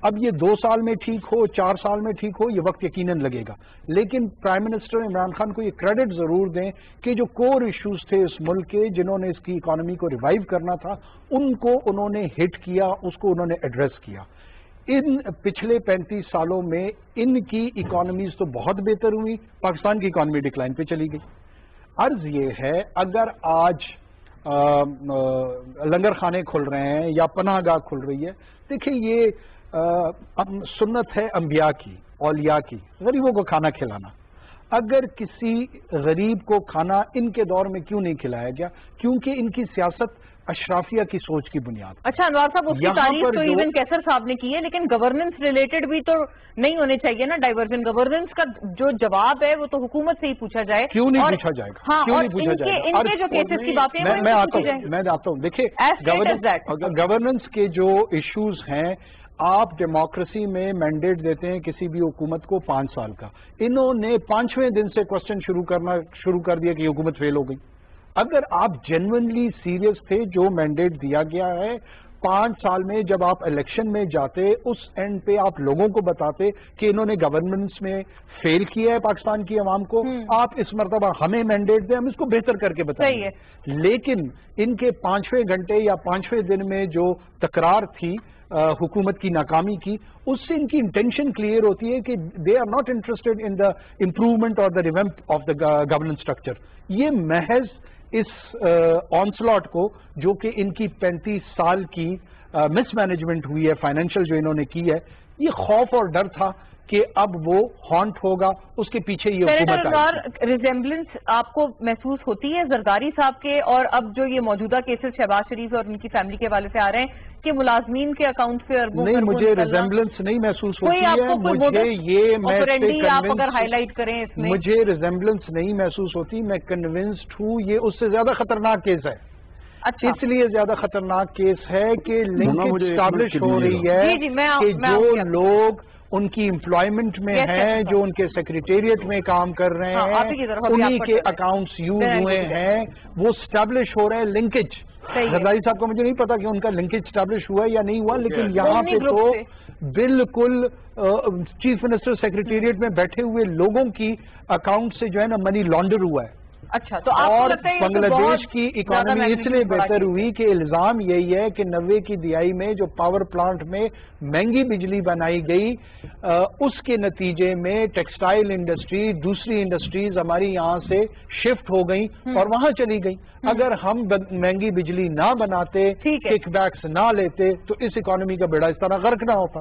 اب یہ 2 سال میں ٹھیک ہو, 4 سال میں ٹھیک ہو, یہ وقت یقیناً لگے گا, لیکن پرائم منسٹر عمران خان کو یہ کریڈٹ ضرور دیں کہ جو کور ایشوز تھے اس ملک کے, جنہوں نے اس کی اکانومی کو ریوائیو کرنا تھا, ان کو انہوں نے ہٹ کیا, اس کو انہوں نے ایڈریس کیا. ان پچھلے 35 سالوں میں ان کی اکانومیز تو بہت بہتر ہوئی, پاکستان کی اکانومی ڈکلائن پہ چلی گئی. عرض یہ ہے اگر آج لنگر خانے کھل رہے ہیں یا پناہ گاہ کھل رہی ہے, دیکھیں یہ سنت ہے انبیاء کی, اولیاء کی, غریبوں کو کھانا کھلانا. اگر کسی غریب کو کھانا ان کے دور میں کیوں نہیں کھلایا گیا؟ کیونکہ ان کی سیاست اشرافیہ کی سوچ کی بنیاد. اچھا انوار صاحب, اس کی تعریف تو ایون کیسر صاحب نے کی ہے, لیکن گورننس ریلیٹڈ بھی تو نہیں ہونے چاہیے نا ڈائیورژن. گورننس کا جو جواب ہے وہ تو حکومت سے ہی پوچھا جائے. کیوں نہیں پوچھا جائے گا؟ ہاں, کیوں اور نہیں پوچھا جائے گا؟ ان کے جو کیسز کی باتیں ہیں میں آتا ہوں. دیکھیں گورننس کے جو ایشوز ہیں, آپ ڈیموکریسی میں مینڈیٹ دیتے ہیں کسی بھی حکومت کو 5 سال کا, انہوں نے 5ویں دن سے کوسچن شروع کر دیا کہ یہ حکومت فیل ہو گئی. اگر آپ جینوئنلی سیریس تھے, جو مینڈیٹ دیا گیا ہے 5 سال میں جب آپ الیکشن میں جاتے, اس اینڈ پہ آپ لوگوں کو بتاتے کہ انہوں نے گورننس میں فیل کیا ہے پاکستان کی عوام کو, آپ اس مرتبہ ہمیں مینڈیٹ دیں, ہم اس کو بہتر کر کے بتائیں. لیکن ان کے 5ویں گھنٹے یا 5ویں دن میں جو تکرار تھی حکومت کی ناکامی کی, اس سے ان کی انٹینشن کلیئر ہوتی ہے کہ they are not interested in the improvement اور the revamp of the governance structure. یہ محض اس آنسلاٹ کو جو کہ ان کی 35 سال کی مس مینجمنٹ ہوئی ہے فائنینشیل جو انہوں نے کی ہے, یہ خوف اور ڈر تھا کہ اب وہ ہانٹ ہوگا, اس کے پیچھے یہ حکومت آئی. ریزمبلنس آپ کو محسوس ہوتی ہے زرداری صاحب کے اور اب جو یہ موجودہ کیسز شہباز شریف اور ان کی فیملی کے حوالے سے آ رہے ہیں کہ ملازمین کے اکاؤنٹ سے اربوں نہیں, مجھے ریزمبلنس نہیں محسوس ہوتی ہے. مجھے آپ اگر ہائی لائٹ کریں اس میں, مجھے ریزمبلنس نہیں محسوس ہوتی. میں کنونسڈ ہوں یہ اس سے زیادہ خطرناک کیس ہے. اس لیے زیادہ خطرناک کیس ہے کہ لنکیج اسٹیبلش ہو رہی ہے کہ جو لوگ ان کی امپلائمنٹ میں ہیں, جو ان کے سیکریٹریٹ میں کام کر رہے ہیں, انہی کے اکاؤنٹس یوز ہوئے ہیں, وہ اسٹیبلش ہو رہے ہیں. لنکیج زرداری صاحب کو مجھے نہیں پتا کہ ان کا لنکیج اسٹیبلش ہوا ہے یا نہیں ہوا, لیکن یہاں پہ تو بالکل چیف منسٹر سیکریٹریٹ میں بیٹھے ہوئے لوگوں کی اکاؤنٹ سے جو ہے نا منی لانڈر ہوا ہے. اچھا, تو اور بنگلہ دیش کی اکانومی اس لیے بہتر ہوئی کہ الزام یہی ہے کہ 90 کی دہائی میں جو پاور پلانٹ میں مہنگی بجلی بنائی گئی, اس کے نتیجے میں ٹیکسٹائل انڈسٹری, دوسری انڈسٹریز ہماری یہاں سے شفٹ ہو گئیں اور وہاں چلی گئیں. اگر ہم مہنگی بجلی نہ بناتے, کک بیکس نہ لیتے, تو اس اکانومی کا بیڑا اس طرح غرق نہ ہوتا.